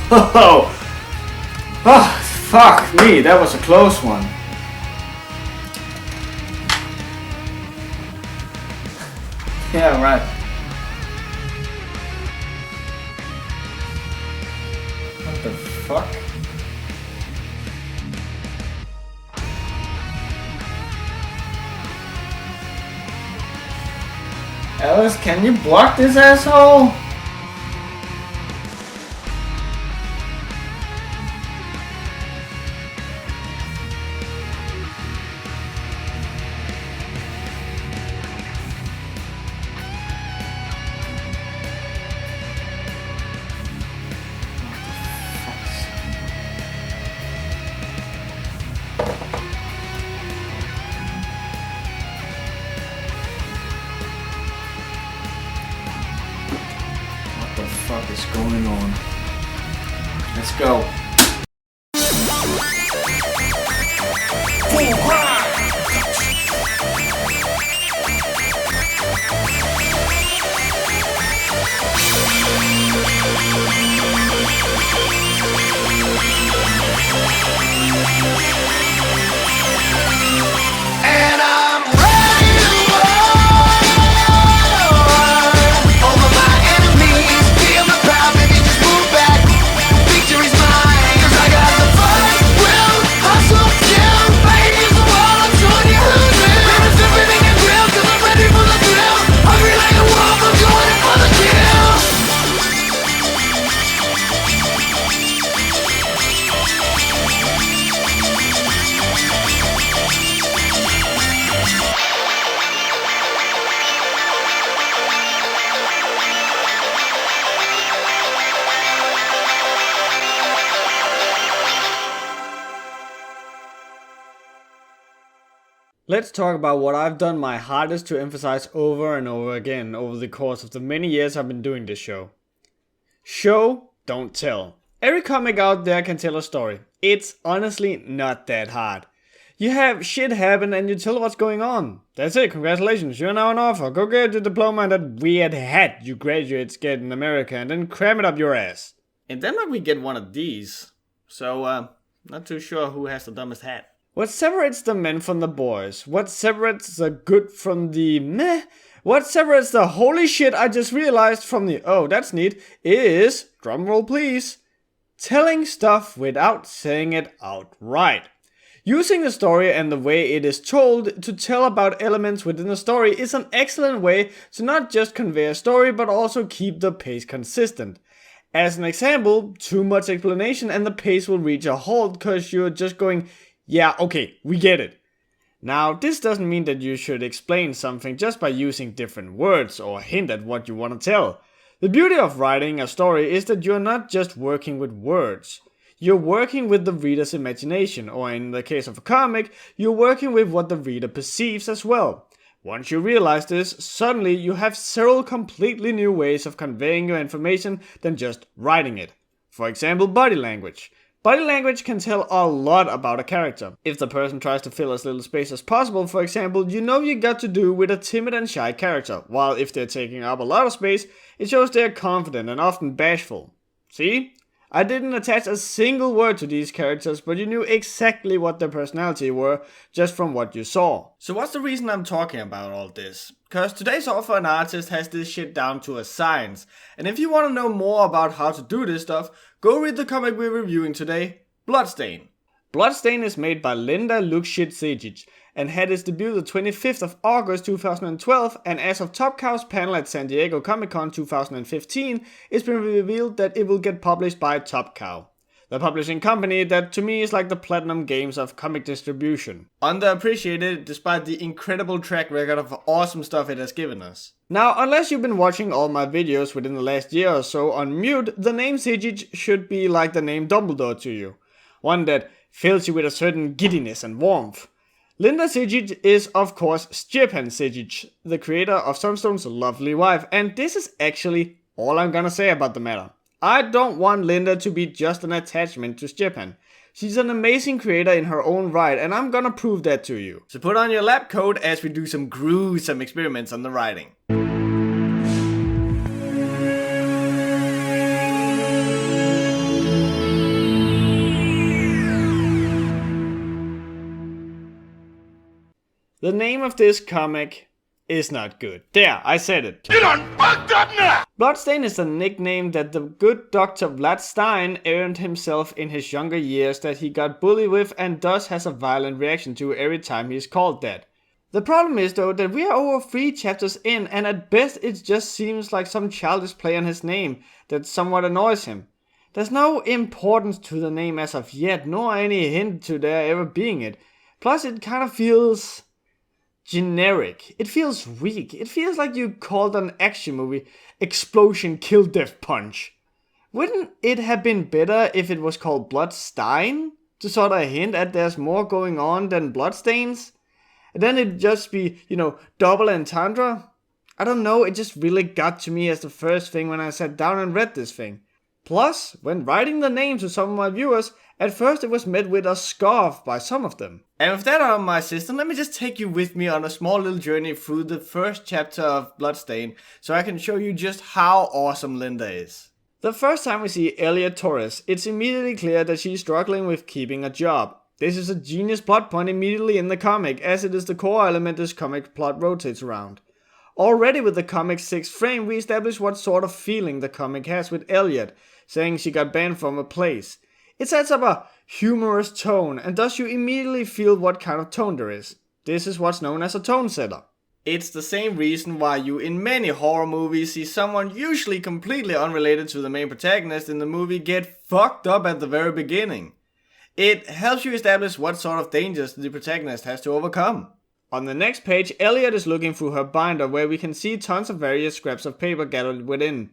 Oh, fuck me, that was a close one. Yeah, right. What the fuck? Alice, can you block this asshole? What the fuck is going on? Let's go. And I'm ready to roll over my enemies. Feel the power, baby, just move back. Victory's mine, 'cause I got the fight, will, hustle, kill. Fight is the wall, I'm showing you who's real. Promise everything is real, 'cause I'm ready for the thrill. Hungry like a wolf, I'm going in for the kill. Let's talk about what I've done my hardest to emphasize over and over again over the course of the many years I've been doing this show. Show, don't tell. Every comic out there can tell a story. It's honestly not that hard. You have shit happen and you tell what's going on. That's it, congratulations, you're now an author. Go get your diploma and that weird hat you graduates get in America and then cram it up your ass. In Denmark we get one of these. So, not too sure who has the dumbest hat. What separates the men from the boys? What separates the good from the meh? What separates the holy shit I just realized from the oh that's neat is, drumroll please, telling stuff without saying it outright. Using the story and the way it is told to tell about elements within the story is an excellent way to not just convey a story but also keep the pace consistent. As an example, too much explanation and the pace will reach a halt because you're just going, yeah, okay, we get it. Now, this doesn't mean that you should explain something just by using different words or hint at what you want to tell. The beauty of writing a story is that you're not just working with words. You're working with the reader's imagination, or in the case of a comic, you're working with what the reader perceives as well. Once you realize this, suddenly you have several completely new ways of conveying your information than just writing it. For example, body language. Body language can tell a lot about a character. If the person tries to fill as little space as possible, for example, you know you got to do with a timid and shy character, while if they're taking up a lot of space, it shows they're confident and often bashful. See? I didn't attach a single word to these characters, but you knew exactly what their personality were just from what you saw. So what's the reason I'm talking about all this? Because today's author and artist has this shit down to a science. And if you want to know more about how to do this stuff, go read the comic we're reviewing today, Bloodstain. Bloodstain is made by Linda Lukšić and had its debut the 25th of August 2012, and as of Top Cow's panel at San Diego Comic-Con 2015, it's been revealed that it will get published by Top Cow, the publishing company that to me is like the Platinum Games of comic distribution. Underappreciated despite the incredible track record of awesome stuff it has given us. Now, unless you've been watching all my videos within the last year or so on mute, the name Čić should be like the name Dumbledore to you. One that fills you with a certain giddiness and warmth. Linda Čić is of course Stjepan Čić, the creator of Sunstone's lovely wife, and this is actually all I'm gonna say about the matter. I don't want Linda to be just an attachment to Stjepan. She's an amazing creator in her own right, and I'm gonna prove that to you. So put on your lab coat as we do some gruesome experiments on the writing. The name of this comic is not good. There, I said it. You done fucked up now! Bloodstain is the nickname that the good Dr. Bloodstain earned himself in his younger years that he got bullied with and thus has a violent reaction to every time he is called that. The problem is though that we are over 3 chapters in and at best it just seems like some childish play on his name that somewhat annoys him. There's no importance to the name as of yet, nor any hint to there ever being it. Plus it kind of feels generic. It feels weak. It feels like you called an action movie Explosion Kill Death Punch. Wouldn't it have been better if it was called Bloodstain? To sort of hint at there's more going on than bloodstains? And then it'd just be, double entendre? I don't know, it just really got to me as the first thing when I sat down and read this thing. Plus, when writing the name to some of my viewers, at first it was met with a scoff by some of them. And with that out of my system, let me just take you with me on a small little journey through the first chapter of Bloodstain, so I can show you just how awesome Linda is. The first time we see Elliot Torres, it's immediately clear that she's struggling with keeping a job. This is a genius plot point immediately in the comic, as it is the core element this comic plot rotates around. Already with the comic's 6th frame, we establish what sort of feeling the comic has with Elliot, saying she got banned from a place. It sets up a humorous tone, and thus you immediately feel what kind of tone there is. This is what's known as a tone setter. It's the same reason why you in many horror movies see someone usually completely unrelated to the main protagonist in the movie get fucked up at the very beginning. It helps you establish what sort of dangers the protagonist has to overcome. On the next page, Elliot is looking through her binder where we can see tons of various scraps of paper gathered within.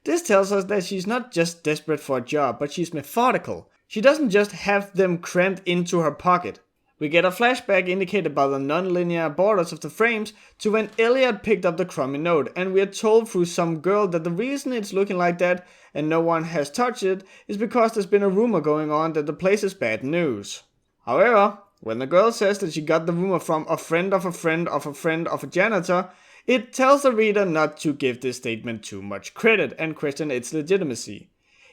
This tells us that she's not just desperate for a job, but she's methodical. She doesn't just have them crammed into her pocket. We get a flashback indicated by the non-linear borders of the frames to when Elliot picked up the crummy note, and we are told through some girl that the reason it's looking like that and no one has touched it is because there's been a rumor going on that the place is bad news. However, when the girl says that she got the rumor from a friend of a friend of a friend of a janitor, it tells the reader not to give this statement too much credit and question its legitimacy.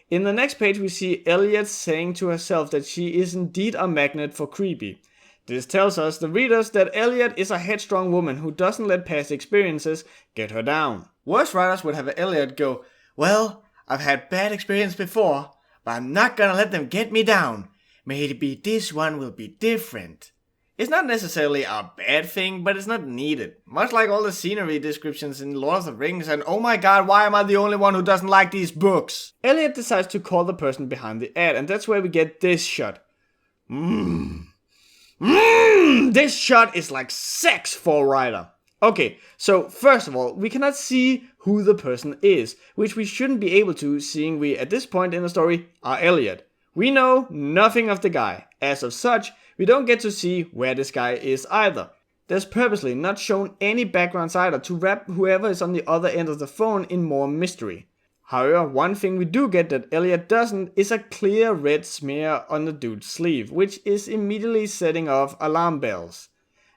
In the next page we see Elliot saying to herself that she is indeed a magnet for creepy. This tells us, the readers, that Elliot is a headstrong woman who doesn't let past experiences get her down. Worse writers would have Elliot go, "Well, I've had bad experience before, but I'm not gonna let them get me down. Maybe this one will be different." It's not necessarily a bad thing, but it's not needed. Much like all the scenery descriptions in Lord of the Rings and oh my god, why am I the only one who doesn't like these books? Elliot decides to call the person behind the ad, and that's where we get this shot. This shot is like sex for a writer. Okay, so first of all, we cannot see who the person is, which we shouldn't be able to, seeing we at this point in the story are Elliot. We know nothing of the guy. As of such, we don't get to see where this guy is either. There's purposely not shown any backgrounds either to wrap whoever is on the other end of the phone in more mystery. However, one thing we do get that Elliot doesn't is a clear red smear on the dude's sleeve, which is immediately setting off alarm bells.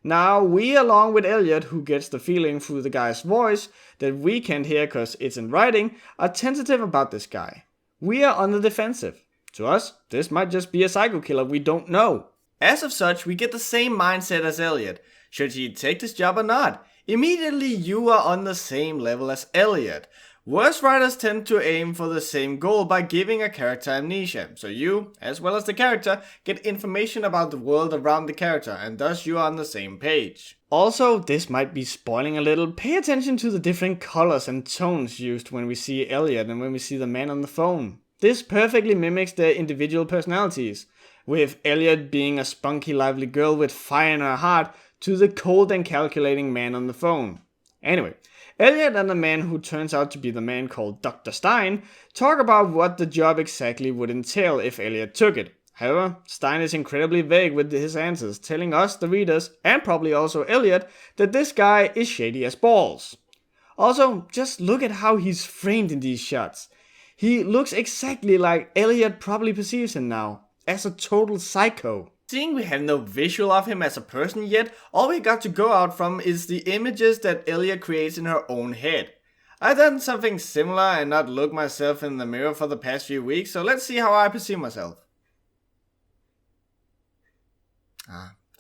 Now, we along with Elliot, who gets the feeling through the guy's voice that we can't hear cause it's in writing, are tentative about this guy. We are on the defensive. To us, this might just be a psycho killer we don't know. As of such, we get the same mindset as Elliot. Should he take this job or not? Immediately you are on the same level as Elliot. Worse writers tend to aim for the same goal by giving a character amnesia, so you, as well as the character, get information about the world around the character, and thus you are on the same page. Also, this might be spoiling a little, pay attention to the different colors and tones used when we see Elliot and when we see the man on the phone. This perfectly mimics their individual personalities, with Elliot being a spunky lively girl with fire in her heart to the cold and calculating man on the phone. Anyway, Elliot and the man who turns out to be the man called Dr. Stein talk about what the job exactly would entail if Elliot took it. However, Stein is incredibly vague with his answers, telling us, the readers, and probably also Elliot, that this guy is shady as balls. Also, just look at how he's framed in these shots. He looks exactly like Elliot probably perceives him now, as a total psycho. Seeing we have no visual of him as a person yet, all we got to go out from is the images that Elliot creates in her own head. I've done something similar and not looked myself in the mirror for the past few weeks, so let's see how I perceive myself.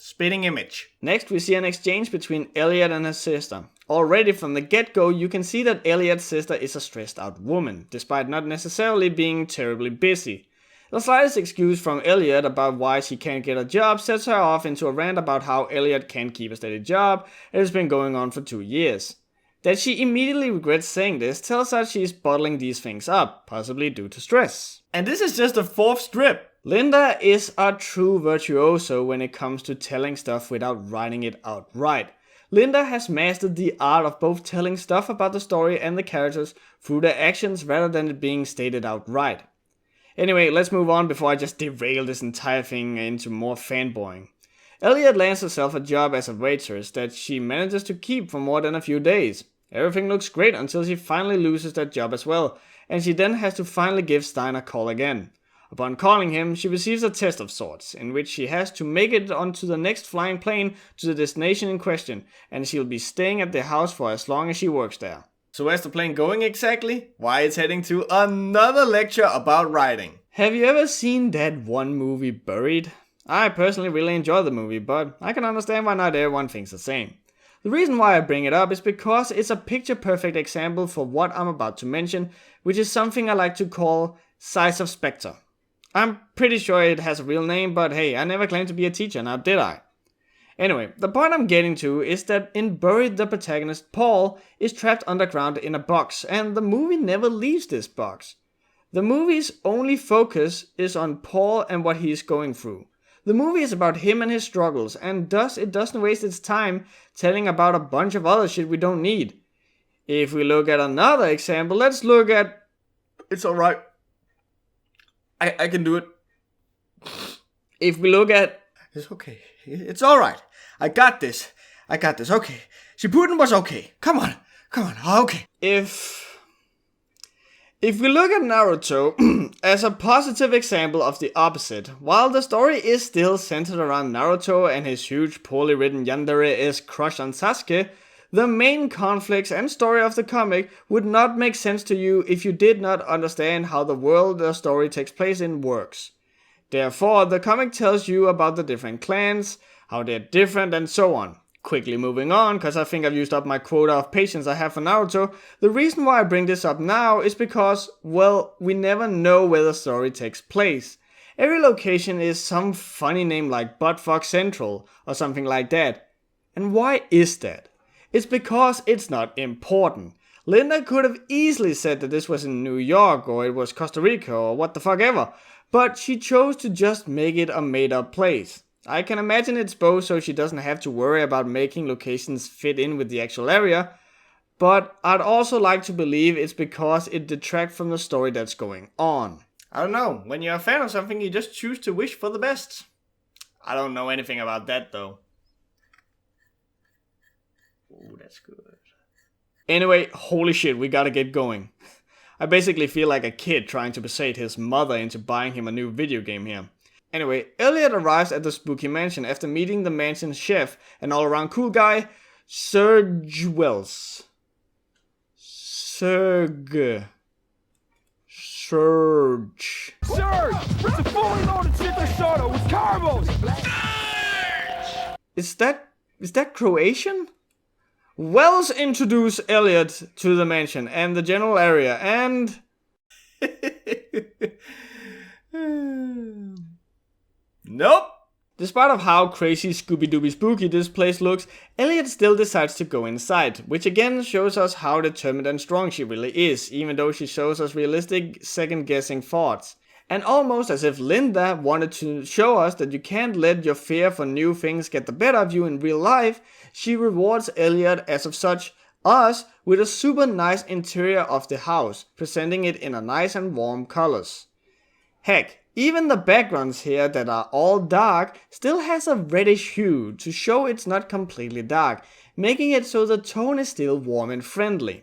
Spitting image. Next, we see an exchange between Elliot and his sister. Already from the get-go, you can see that Elliot's sister is a stressed-out woman, despite not necessarily being terribly busy. The slightest excuse from Elliot about why she can't get a job sets her off into a rant about how Elliot can't keep a steady job, and it's been going on for 2 years. That she immediately regrets saying this tells us she's bottling these things up, possibly due to stress. And this is just the 4th strip. Linda is a true virtuoso when it comes to telling stuff without writing it outright. Linda has mastered the art of both telling stuff about the story and the characters through their actions rather than it being stated outright. Anyway, let's move on before I just derail this entire thing into more fanboying. Elliot lands herself a job as a waitress that she manages to keep for more than a few days. Everything looks great until she finally loses that job as well, and she then has to finally give Stein a call again. Upon calling him, she receives a test of sorts, in which she has to make it onto the next flying plane to the destination in question, and she'll be staying at their house for as long as she works there. So where's the plane going exactly? Why, it's heading to another lecture about writing. Have you ever seen that one movie, Buried? I personally really enjoy the movie, but I can understand why not everyone thinks the same. The reason why I bring it up is because it's a picture-perfect example for what I'm about to mention, which is something I like to call size of spectre. I'm pretty sure it has a real name, but hey, I never claimed to be a teacher, now did I? Anyway, the point I'm getting to is that in Buried, the protagonist, Paul, is trapped underground in a box, and the movie never leaves this box. The movie's only focus is on Paul and what he is going through. The movie is about him and his struggles, and thus it doesn't waste its time telling about a bunch of other shit we don't need. If we look at another example, let's look at... It's alright. I can do it. If we look at... It's okay. It's alright. I got this. Okay. Shippuden was okay. Come on. Okay. If we look at Naruto as a positive example of the opposite, while the story is still centered around Naruto and his huge poorly written yandere-esque crush on Sasuke, the main conflicts and story of the comic would not make sense to you if you did not understand how the world the story takes place in works. Therefore, the comic tells you about the different clans, how they're different, and so on. Quickly moving on, because I think I've used up my quota of patience I have for Naruto, the reason why I bring this up now is because, well, we never know where the story takes place. Every location is some funny name like Buttfuck Central, or something like that. And why is that? It's because it's not important. Linda could have easily said that this was in New York, or it was Costa Rica, or what the fuck ever, but she chose to just make it a made-up place. I can imagine it's both so she doesn't have to worry about making locations fit in with the actual area, but I'd also like to believe it's because it detracts from the story that's going on. I don't know, when you're a fan of something you just choose to wish for the best. I don't know anything about that though. Ooh, that's good. Anyway, holy shit, we gotta get going. I basically feel like a kid trying to persuade his mother into buying him a new video game here. Anyway, Elliot arrives at the spooky mansion after meeting the mansion's chef and all-around cool guy, Serge Wells. Serge. It's a fully loaded citrus soda with carbos! Is that Croatian? Wells introduce Elliot to the mansion and the general area and... Nope. Despite of how crazy Scooby-Dooby spooky this place looks, Elliot still decides to go inside, which again shows us how determined and strong she really is, even though she shows us realistic second-guessing thoughts. And almost as if Linda wanted to show us that you can't let your fear for new things get the better of you in real life, she rewards Elliot as of such, us, with a super nice interior of the house, presenting it in a nice and warm colors. Heck, even the backgrounds here that are all dark still has a reddish hue to show it's not completely dark, making it so the tone is still warm and friendly.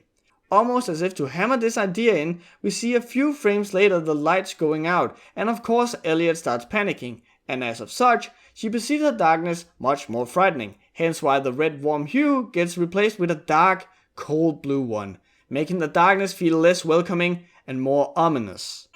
Almost as if to hammer this idea in, we see a few frames later the lights going out, and of course Elliot starts panicking, and as of such, she perceives the darkness much more frightening, hence why the red warm hue gets replaced with a dark, cold blue one, making the darkness feel less welcoming and more ominous.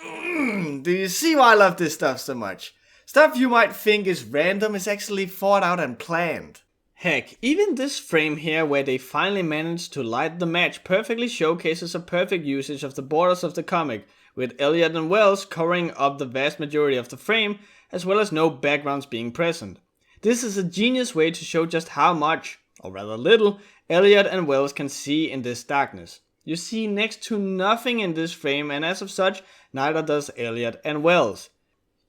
Do you see why I love this stuff so much? Stuff you might think is random is actually thought out and planned. Heck, even this frame here where they finally managed to light the match perfectly showcases a perfect usage of the borders of the comic, with Elliot and Wells covering up the vast majority of the frame, as well as no backgrounds being present. This is a genius way to show just how much, or rather little, Elliot and Wells can see in this darkness. You see next to nothing in this frame, and as of such, neither does Elliot and Wells.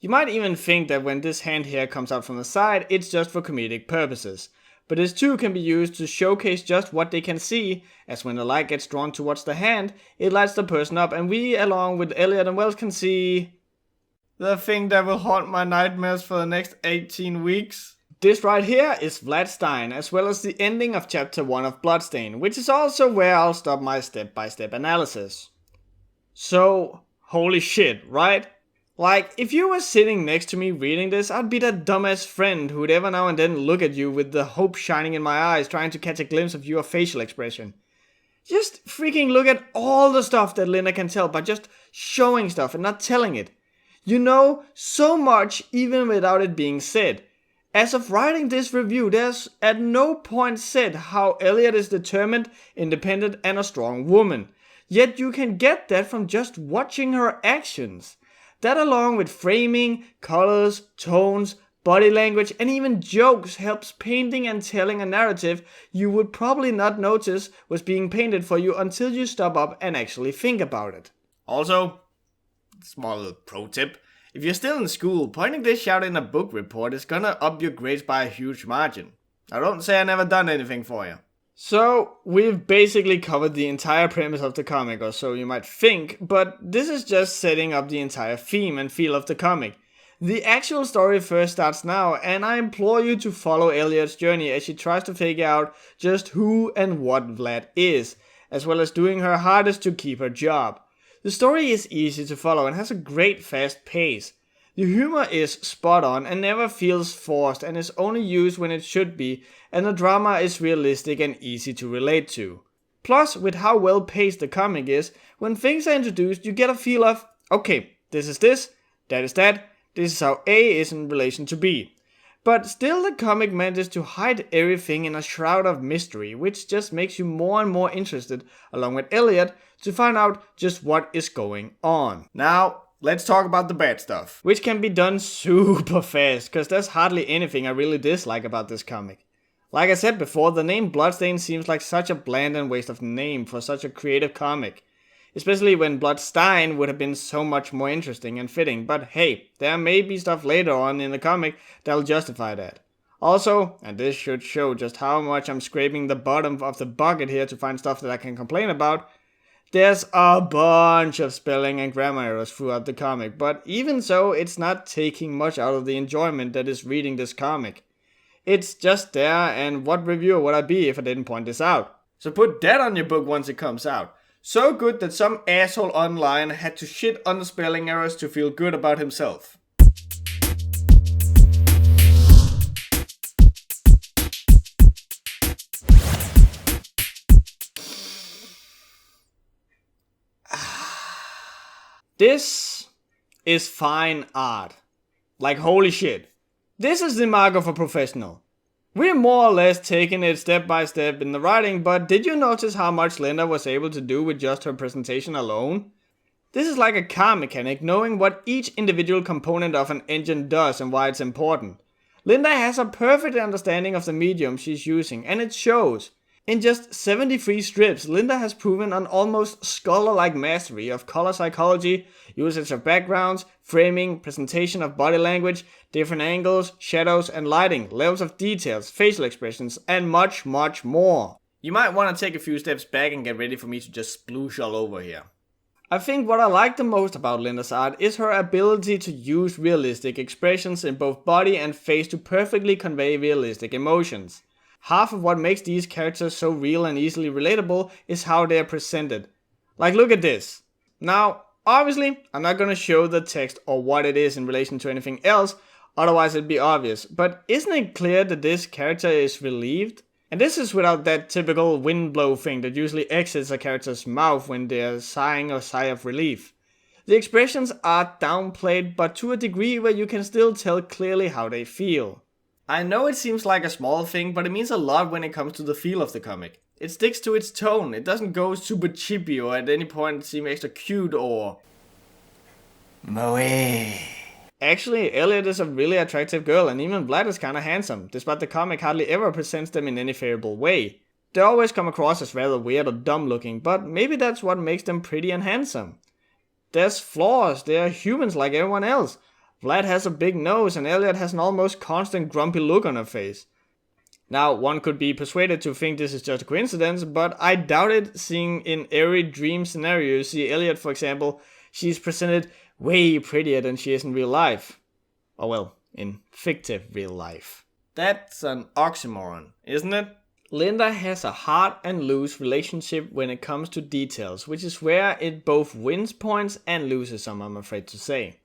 You might even think that when this hand here comes out from the side, it's just for comedic purposes. But this too can be used to showcase just what they can see, as when the light gets drawn towards the hand, it lights the person up, and we, along with Elliot and Wells, can see the thing that will haunt my nightmares for the next 18 weeks. This right here is Bloodstain, as well as the ending of chapter 1 of Bloodstain, which is also where I'll stop my step-by-step analysis. So, holy shit, right? Like, if you were sitting next to me reading this, I'd be that dumbass friend who'd every now and then look at you with the hope shining in my eyes, trying to catch a glimpse of your facial expression. Just freaking look at all the stuff that Linda can tell by just showing stuff and not telling it. You know so much even without it being said. As of writing this review, there's at no point said how Elliot is determined, independent, and a strong woman. Yet you can get that from just watching her actions. That, along with framing, colors, tones, body language, and even jokes, helps painting and telling a narrative you would probably not notice was being painted for you until you stop up and actually think about it. Also, small little pro tip, if you're still in school, pointing this out in a book report is gonna up your grades by a huge margin. Now don't say I never done anything for you. So, we've basically covered the entire premise of the comic, or so you might think, but this is just setting up the entire theme and feel of the comic. The actual story first starts now, and I implore you to follow Elliot's journey as she tries to figure out just who and what Vlad is, as well as doing her hardest to keep her job. The story is easy to follow and has a great fast pace. The humor is spot on and never feels forced and is only used when it should be, and the drama is realistic and easy to relate to. Plus, with how well paced the comic is, when things are introduced you get a feel of, okay, this is this, that is that, this is how A is in relation to B. But still the comic manages to hide everything in a shroud of mystery, which just makes you more and more interested, along with Elliot, to find out just what is going on. Now, let's talk about the bad stuff, which can be done super fast, cause there's hardly anything I really dislike about this comic. Like I said before, the name Bloodstain seems like such a bland and waste of name for such a creative comic. Especially when Bloodstain would have been so much more interesting and fitting, but hey, there may be stuff later on in the comic that'll justify that. Also, and this should show just how much I'm scraping the bottom of the bucket here to find stuff that I can complain about, there's a bunch of spelling and grammar errors throughout the comic, but even so, it's not taking much out of the enjoyment that is reading this comic. It's just there, and what reviewer would I be if I didn't point this out? So put that on your book once it comes out. So good that some asshole online had to shit on the spelling errors to feel good about himself. This is fine art. Like holy shit. This is the mark of a professional. We're more or less taking it step by step in the writing, but did you notice how much Linda was able to do with just her presentation alone? This is like a car mechanic knowing what each individual component of an engine does and why it's important. Linda has a perfect understanding of the medium she's using, and it shows. In just 73 strips, Linda has proven an almost scholar-like mastery of color psychology, usage of backgrounds, framing, presentation of body language, different angles, shadows and lighting, levels of details, facial expressions, and much, much more. You might want to take a few steps back and get ready for me to just sploosh all over here. I think what I like the most about Linda's art is her ability to use realistic expressions in both body and face to perfectly convey realistic emotions. Half of what makes these characters so real and easily relatable is how they are presented. Like, look at this. Now, obviously, I'm not gonna show the text or what it is in relation to anything else, otherwise it'd be obvious, but isn't it clear that this character is relieved? And this is without that typical wind blow thing that usually exits a character's mouth when they're sighing a sigh of relief. The expressions are downplayed, but to a degree where you can still tell clearly how they feel. I know it seems like a small thing, but it means a lot when it comes to the feel of the comic. It sticks to its tone, it doesn't go super chippy or at any point seem extra cute or... moe. Actually, Elliot is a really attractive girl and even Vlad is kinda handsome, despite the comic hardly ever presents them in any favorable way. They always come across as rather weird or dumb looking, but maybe that's what makes them pretty and handsome. There's flaws, they're humans like everyone else. Vlad has a big nose and Elliot has an almost constant grumpy look on her face. Now, one could be persuaded to think this is just a coincidence, but I doubt it, seeing in every dream scenario you see Elliot, for example, she's presented way prettier than she is in real life. Or well, in fictive real life. That's an oxymoron, isn't it? Linda has a hard and loose relationship when it comes to details, which is where it both wins points and loses some, I'm afraid to say.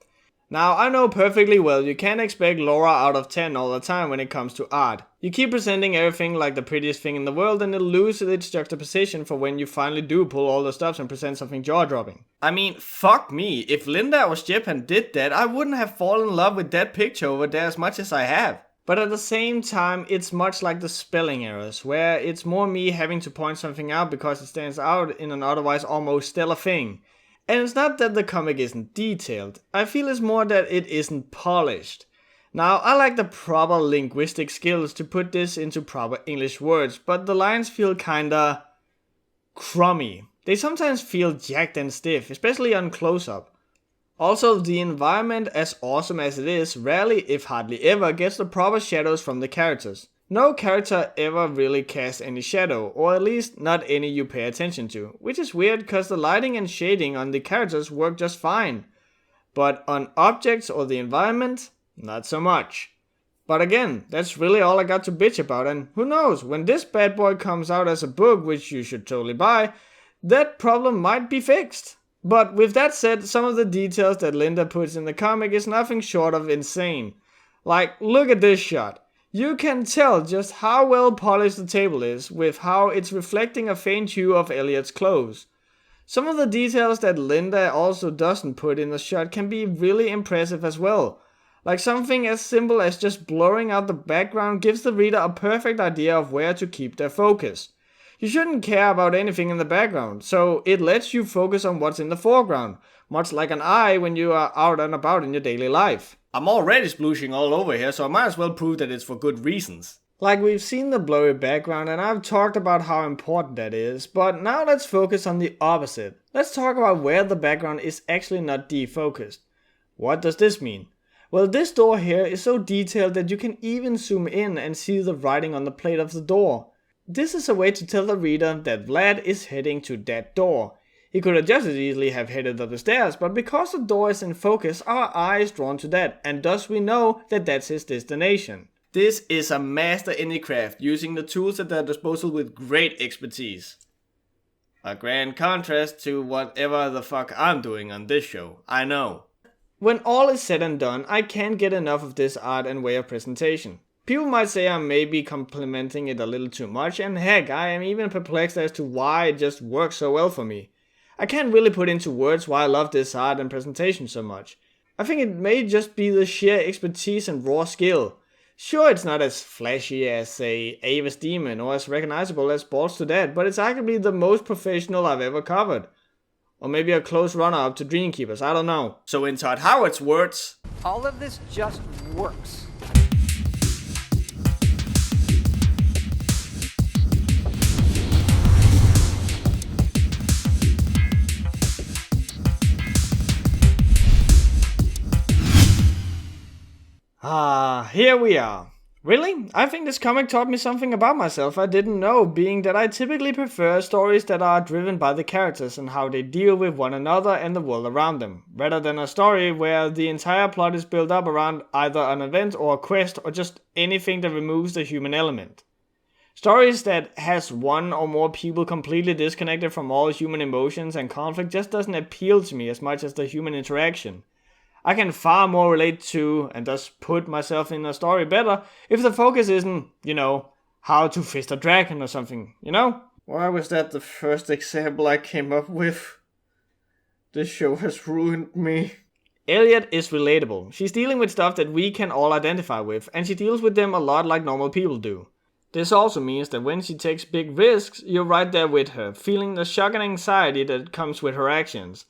Now, I know perfectly well you can't expect Laura out of 10 all the time when it comes to art. You keep presenting everything like the prettiest thing in the world and it'll lose its juxtaposition for when you finally do pull all the stops and present something jaw-dropping. I mean, fuck me, if Linda or Stepan did that, I wouldn't have fallen in love with that picture over there as much as I have. But at the same time, it's much like the spelling errors, where it's more me having to point something out because it stands out in an otherwise almost stellar thing. And it's not that the comic isn't detailed, I feel it's more that it isn't polished. Now, I like the proper linguistic skills to put this into proper English words, but the lines feel kinda crummy. They sometimes feel jagged and stiff, especially on close-up. Also, the environment, as awesome as it is, rarely, if hardly ever, gets the proper shadows from the characters. No character ever really casts any shadow, or at least not any you pay attention to, which is weird because the lighting and shading on the characters work just fine. But on objects or the environment, not so much. But again, that's really all I got to bitch about, and who knows, when this bad boy comes out as a book, which you should totally buy, that problem might be fixed. But with that said, some of the details that Linda puts in the comic is nothing short of insane. Like, look at this shot. You can tell just how well polished the table is with how it's reflecting a faint hue of Elliot's clothes. Some of the details that Linda also doesn't put in the shot can be really impressive as well. Like something as simple as just blurring out the background gives the reader a perfect idea of where to keep their focus. You shouldn't care about anything in the background, so it lets you focus on what's in the foreground, much like an eye when you are out and about in your daily life. I'm already splooshing all over here, so I might as well prove that it's for good reasons. Like, we've seen the blurry background and I've talked about how important that is, but now let's focus on the opposite. Let's talk about where the background is actually not defocused. What does this mean? Well, this door here is so detailed that you can even zoom in and see the writing on the plate of the door. This is a way to tell the reader that Vlad is heading to that door. He could have just as easily have headed up the stairs, but because the door is in focus, our eye is drawn to that, and thus we know that that's his destination. This is a master in the craft, using the tools at their disposal with great expertise. A grand contrast to whatever the fuck I'm doing on this show, I know. When all is said and done, I can't get enough of this art and way of presentation. People might say I may be complimenting it a little too much, and heck, I am even perplexed as to why it just works so well for me. I can't really put into words why I love this art and presentation so much. I think it may just be the sheer expertise and raw skill. Sure, it's not as flashy as, say, Ava's Demon or as recognizable as Balls to Dead, but it's arguably the most professional I've ever covered. Or maybe a close runner-up to Dreamkeepers, I don't know. So in Todd Howard's words, all of this just works. Here we are. Really? I think this comic taught me something about myself I didn't know, being that I typically prefer stories that are driven by the characters and how they deal with one another and the world around them, rather than a story where the entire plot is built up around either an event or a quest or just anything that removes the human element. Stories that has one or more people completely disconnected from all human emotions and conflict just doesn't appeal to me as much as the human interaction. I can far more relate to and thus put myself in a story better if the focus isn't, how to fist a dragon or something, Why was that the first example I came up with? This show has ruined me. Elliot is relatable. She's dealing with stuff that we can all identify with, and she deals with them a lot like normal people do. This also means that when she takes big risks, you're right there with her, feeling the shock and anxiety that comes with her actions.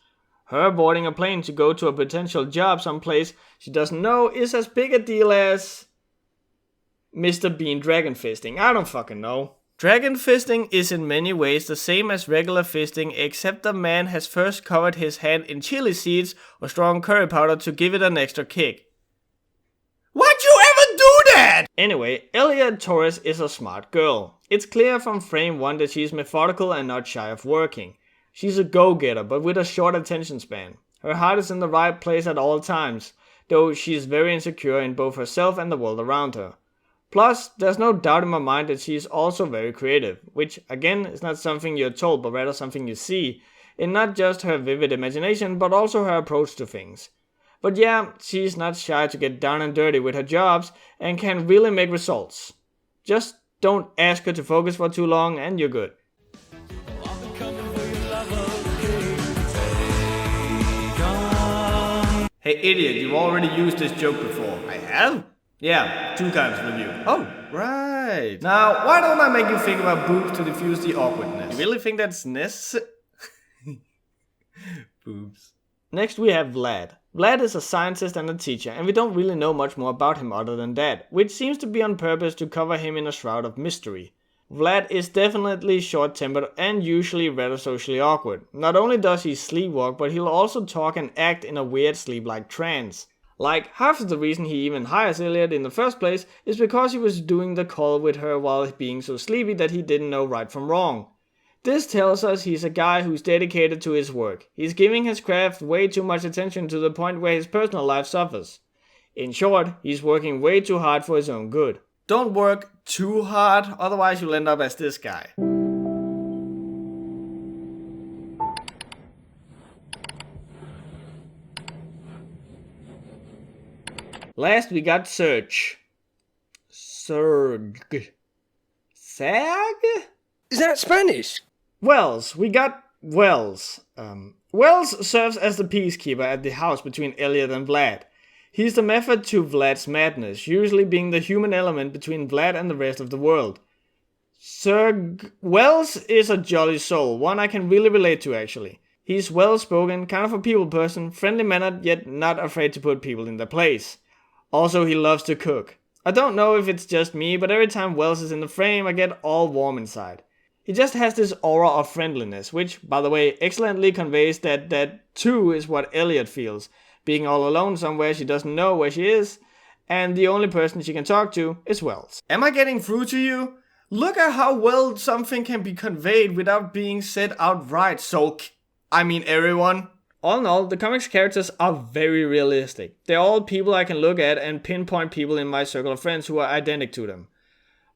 Her boarding a plane to go to a potential job someplace she doesn't know is as big a deal as Mr. Bean dragon fisting. I don't fucking know. Dragon fisting is in many ways the same as regular fisting, except the man has first covered his hand in chili seeds or strong curry powder to give it an extra kick. Why'd you ever do that? Anyway, Elliot Torres is a smart girl. It's clear from frame 1 that she's methodical and not shy of working. She's a go-getter, but with a short attention span. Her heart is in the right place at all times, though she's very insecure in both herself and the world around her. Plus, there's no doubt in my mind that she's also very creative, which again is not something you're told but rather something you see, in not just her vivid imagination but also her approach to things. But yeah, she's not shy to get down and dirty with her jobs and can really make results. Just don't ask her to focus for too long and you're good. Hey idiot, you've already used this joke before. I have? Yeah, 2 times with you. Oh, right. Now, why don't I make you think about boobs to diffuse the awkwardness? You really think that's necessary? Boobs. Next we have Vlad. Vlad is a scientist and a teacher, and we don't really know much more about him other than that, which seems to be on purpose to cover him in a shroud of mystery. Vlad is definitely short-tempered and usually rather socially awkward. Not only does he sleepwalk, but he'll also talk and act in a weird sleep-like trance. Like, half of the reason he even hires Elliot in the first place is because he was doing the call with her while being so sleepy that he didn't know right from wrong. This tells us he's a guy who's dedicated to his work. He's giving his craft way too much attention to the point where his personal life suffers. In short, he's working way too hard for his own good. Don't work too hard, otherwise you'll end up as this guy. Last we got Serge. Serg. Sag? Is that Spanish? Wells. We got Wells. Wells serves as the peacekeeper at the house between Elliot and Vlad. He's the method to Vlad's madness, usually being the human element between Vlad and the rest of the world. Serg Wells is a jolly soul, one I can really relate to actually. He's well-spoken, kind of a people person, friendly-mannered, yet not afraid to put people in their place. Also, he loves to cook. I don't know if it's just me, but every time Wells is in the frame, I get all warm inside. He just has this aura of friendliness, which, by the way, excellently conveys that too is what Elliot feels, being all alone somewhere she doesn't know where she is, and the only person she can talk to is Wells. Am I getting through to you? Look at how well something can be conveyed without being said outright, everyone. All in all, the comics characters are very realistic. They're all people I can look at and pinpoint people in my circle of friends who are identical to them.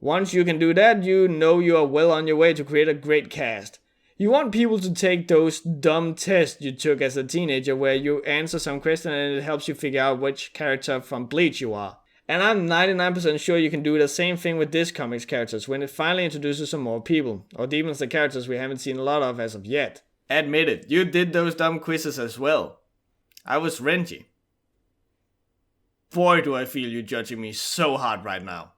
Once you can do that, you know you are well on your way to create a great cast. You want people to take those dumb tests you took as a teenager where you answer some question and it helps you figure out which character from Bleach you are. And I'm 99% sure you can do the same thing with this comics characters when it finally introduces some more people, or demons the characters we haven't seen a lot of as of yet. Admit it, you did those dumb quizzes as well. I was Renji. Boy, do I feel you judging me so hard right now.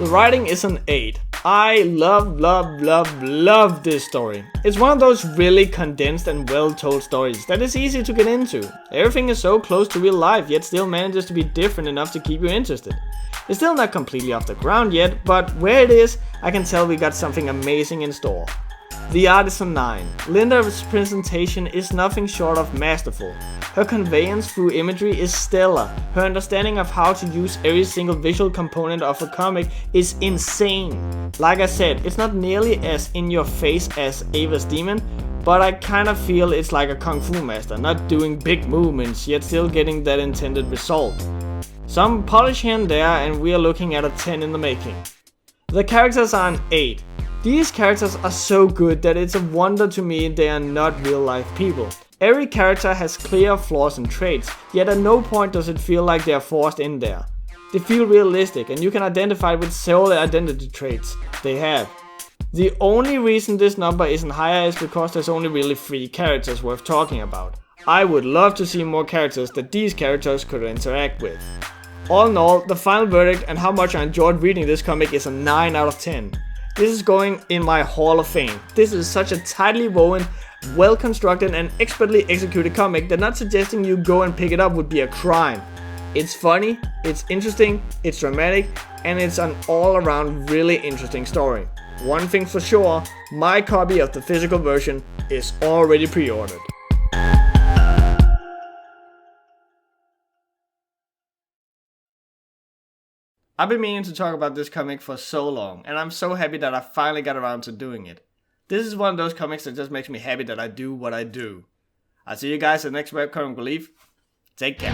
The writing is an 8. I love this story. It's one of those really condensed and well-told stories that is easy to get into. Everything is so close to real life, yet still manages to be different enough to keep you interested. It's still not completely off the ground yet, but where it is, I can tell we got something amazing in store. The art is a 9. Linda's presentation is nothing short of masterful. Her conveyance through imagery is stellar. Her understanding of how to use every single visual component of a comic is insane. Like I said, it's not nearly as in your face as Ava's Demon, but I kind of feel it's like a kung fu master, not doing big movements yet still getting that intended result. Some polish here and there, and we are looking at a 10 in the making. The characters are an 8. These characters are so good that it's a wonder to me they are not real life people. Every character has clear flaws and traits, yet at no point does it feel like they are forced in there. They feel realistic and you can identify with several identity traits they have. The only reason this number isn't higher is because there's only really 3 characters worth talking about. I would love to see more characters that these characters could interact with. All in all, the final verdict and how much I enjoyed reading this comic is a 9 out of 10. This is going in my Hall of Fame. This is such a tightly woven, well constructed and expertly executed comic that not suggesting you go and pick it up would be a crime. It's funny, it's interesting, it's dramatic, and it's an all around really interesting story. One thing for sure, my copy of the physical version is already pre-ordered. I've been meaning to talk about this comic for so long, and I'm so happy that I finally got around to doing it. This is one of those comics that just makes me happy that I do what I do. I'll see you guys in the next Webcomic Relief. Take care.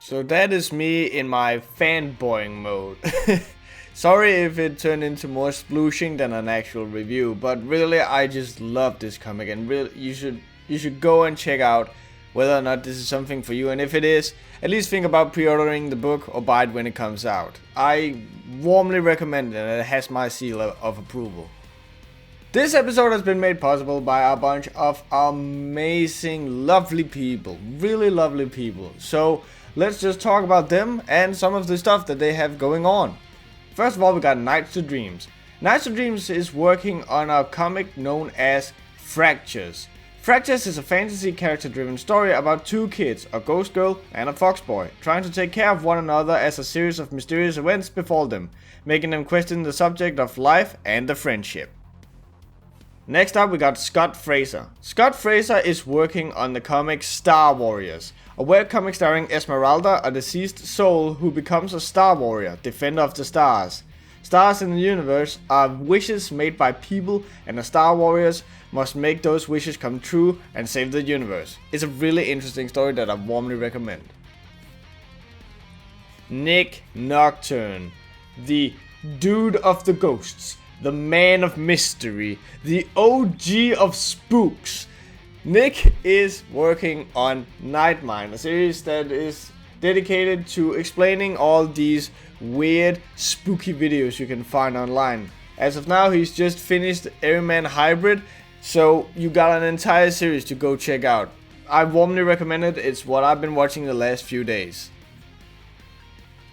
So that is me in my fanboying mode. Sorry if it turned into more splooshing than an actual review, but really I just love this comic and really you should go and check out whether or not this is something for you, and if it is, at least think about pre-ordering the book or buy it when it comes out. I warmly recommend it and it has my seal of approval. This episode has been made possible by a bunch of amazing, lovely people, really lovely people. So let's just talk about them and some of the stuff that they have going on. First of all, we got Nights to Dreams. Nights to Dreams is working on a comic known as Fractures. Fractures is a fantasy character-driven story about 2 kids, a ghost girl and a fox boy, trying to take care of one another as a series of mysterious events befall them, making them question the subject of life and the friendship. Next up, we got Scott Fraser. Scott Fraser is working on the comic Star Warriors, a webcomic starring Esmeralda, a deceased soul who becomes a Star Warrior, defender of the stars. Stars in the universe are wishes made by people, and the Star Warriors must make those wishes come true and save the universe. It's a really interesting story that I warmly recommend. Nick Nocturne, the dude of the ghosts, the man of mystery, the OG of spooks. Nick is working on Nightmine, a series that is dedicated to explaining all these weird, spooky videos you can find online. As of now, he's just finished Everyman Hybrid, so you got an entire series to go check out. I warmly recommend it, it's what I've been watching the last few days.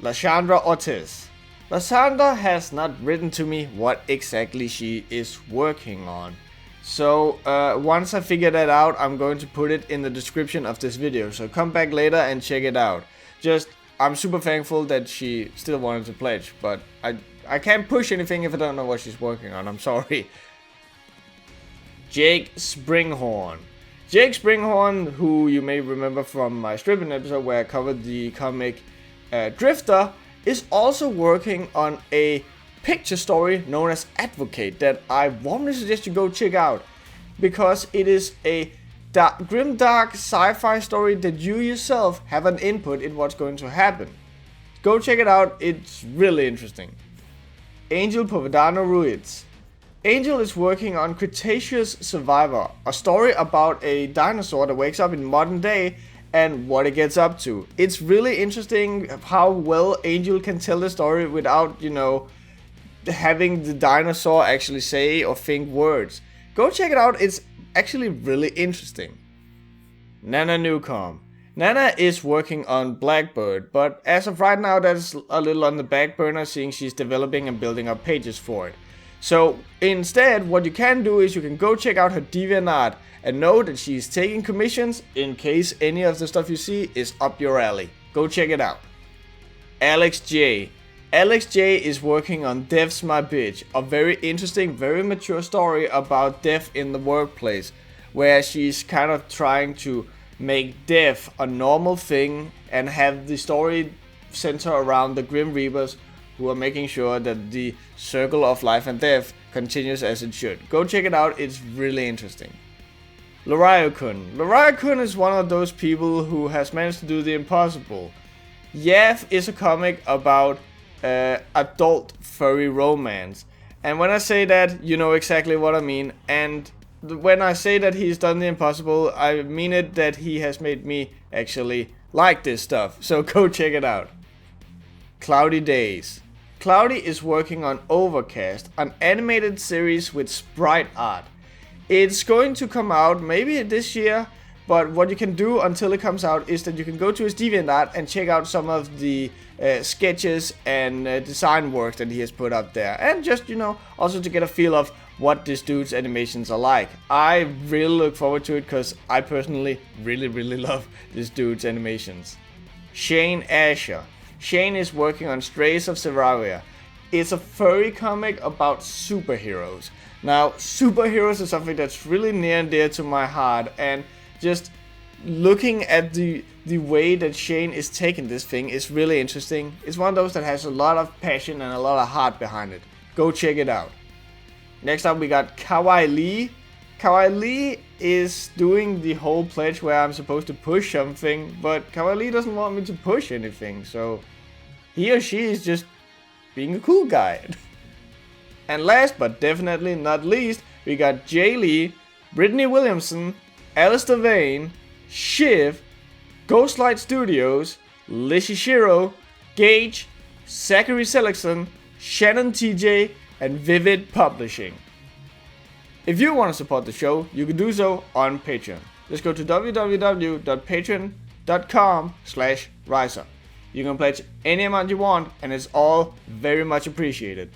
Lashandra Ortiz. Lasandra has not written to me what exactly she is working on. So once I figure that out, I'm going to put it in the description of this video. So come back later and check it out. I'm super thankful that she still wanted to pledge, but I can't push anything if I don't know what she's working on. I'm sorry. Jake Springhorn. Jake Springhorn, who you may remember from my stripping episode where I covered the comic Drifter, is also working on a picture story known as Advocate that I warmly suggest you go check out, because it is a grim dark sci-fi story that you yourself have an input in what's going to happen. Go check it out, it's really interesting. Angel Povedano Ruiz. Angel is working on Cretaceous Survivor, a story about a dinosaur that wakes up in modern day and what it gets up to. It's really interesting how well Angel can tell the story without, having the dinosaur actually say or think words. Go check it out, it's actually really interesting. Nana Newcomb. Nana is working on Blackbird, but as of right now that's a little on the back burner, seeing she's developing and building up pages for it. So instead, what you can do is you can go check out her DeviantArt and know that she's taking commissions in case any of the stuff you see is up your alley. Go check it out. Alix J. Alix J is working on Death's My Bitch, a very interesting, very mature story about death in the workplace, where she's kind of trying to make death a normal thing and have the story center around the Grim Reapers who are making sure that the circle of life and death continues as it should. Go check it out, it's really interesting. Luraiokun. Luraiokun is one of those people who has managed to do the impossible. Yav is a comic about adult furry romance, and when I say that, you know exactly what I mean. And when I say that he's done the impossible, I mean it that he has made me actually like this stuff, so go check it out. CloudyDaze. Cloudy is working on Overcast, an animated series with sprite art. It's going to come out maybe this year, but what you can do until it comes out is that you can go to his DeviantArt and check out some of the sketches and design work that he has put up there. And just, also to get a feel of what this dude's animations are like. I really look forward to it because I personally really love this dude's animations. Shane Asher. Shane is working on Strays of Seraria. It's a furry comic about superheroes. Now, superheroes is something that's really near and dear to my heart, and just looking at the way that Shane is taking this thing is really interesting. It's one of those that has a lot of passion and a lot of heart behind it. Go check it out. Next up we got Kawaii Lee. Kawaii Lee is doing the whole pledge where I'm supposed to push something, but Kawaii Lee doesn't want me to push anything, so he or she is just being a cool guy. And last but definitely not least, we got Jay Lee, Brittany Williamson, Alistair Vane, Shiv, Ghostlight Studios, Lishishiro, Gage, Zachary Seligson, Shannon TJ, and Vivid Publishing. If you want to support the show, you can do so on Patreon. Just go to www.patreon.com/Riiser. You can pledge any amount you want, and it's all very much appreciated.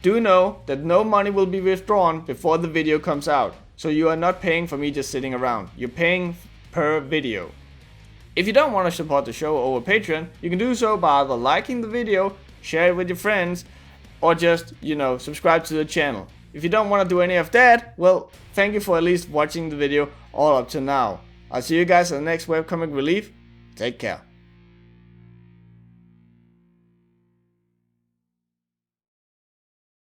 Do know that no money will be withdrawn before the video comes out, so you are not paying for me just sitting around. You're paying per video. If you don't want to support the show over Patreon, you can do so by either liking the video, share it with your friends, or just, subscribe to the channel. If you don't want to do any of that, well, thank you for at least watching the video all up to now. I'll see you guys in the next webcomic relief. Take care.